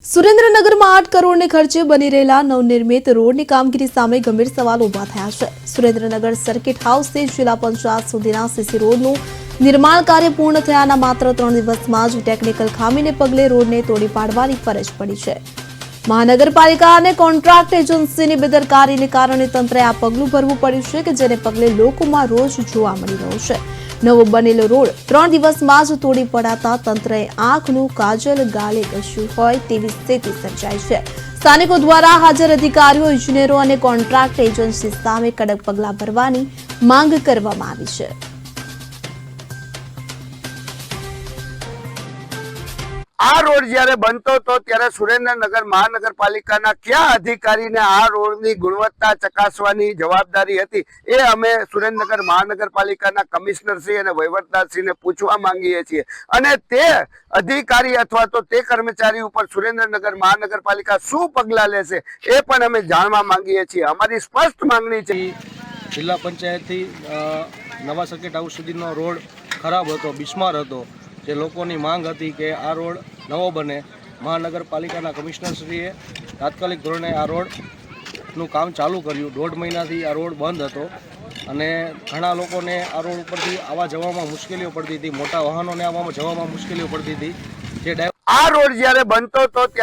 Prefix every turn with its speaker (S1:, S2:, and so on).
S1: સુરેન્દ્રનગરમાં 8 કરોડને ખર્ચે બની રહેલા નવનિર્મિત રોડની કામગીરી સામે ગંભીર સવાલ ઉભા થયા છે। સુરેન્દ્રનગર સર્કિટ હાઉસથી જિલ્લા પંચાયત સુધીના સીસી રોડનું નિર્માણ કાર્ય પૂર્ણ થયાના માત્ર 3 દિવસમાં જ ટેકનિકલ ખામીને પગલે રોડને તોડી પાડવાની ફરજ પડી છે। મહાનગરપાલિકા અને કોન્ટ્રાક્ટ એજન્સીની બેદરકારીને કારણે તંત્રએ આ પગલું ભરવું પડ્યું છે કે જેને પગલે લોકોમાં રોષ જોવા મળી રહ્યો છે। નવો બનેલો રોડ 3 દિવસમાં જ તોડી પડાતા તંત્રએ આંખનું કાજલ ગાલે ઘસ્યું હોય તેવી સ્થિતિ સર્જાઈ છે। સ્થાનિકો દ્વારા હાજર અધિકારીઓ, ઇજનેરો અને કોન્ટ્રાક્ટ એજન્સી સામે કડક પગલાં ભરવાની માંગ કરવામાં આવી છે।
S2: આ રોડ જ્યારે બનતો હતો ત્યારે સુરેન્દ્રનગર મહાનગરપાલિકાના કયા અધિકારીને આ રોડની ગુણવત્તા ચકાસવાની જવાબદારી હતી એ અમે સુરેન્દ્રનગર મહાનગરપાલિકાના કમિશનરશ્રી અને વહીવટદારશ્રીને પૂછવા માંગીએ છીએ અને તે અધિકારી અથવા તો તે કર્મચારી ઉપર સુરેન્દ્રનગર મહાનગરપાલિકા શું પગલાં લેશે એ પણ અમે જાણવા માંગીએ છીએ। અમારી સ્પષ્ટ માંગણી છે।
S3: જિલ્લા પંચાયતથી નવા સર્કિટ હાઉસ સુધીનો રોડ ખરાબ હતો, બિસ્માર હતો। જે લોકોની માંગ હતી કે આ રોડ નવો બને। મહાનગરપાલિકાના કમિશનરશ્રીએ તાત્કાલિક ધોરણે આ રોડનું કામ ચાલુ કર્યું। 1.5 મહિનાથી આ રોડ બંધ હતો અને ઘણા લોકોને આ રોડ ઉપરથી આવવા જવામાં મુશ્કેલીઓ પડતી હતી, મોટા વાહનોને આવવામાં જવામાં મુશ્કેલીઓ પડતી હતી। જે
S2: આ રોડ જ્યારે બનતો હતો ત્યારે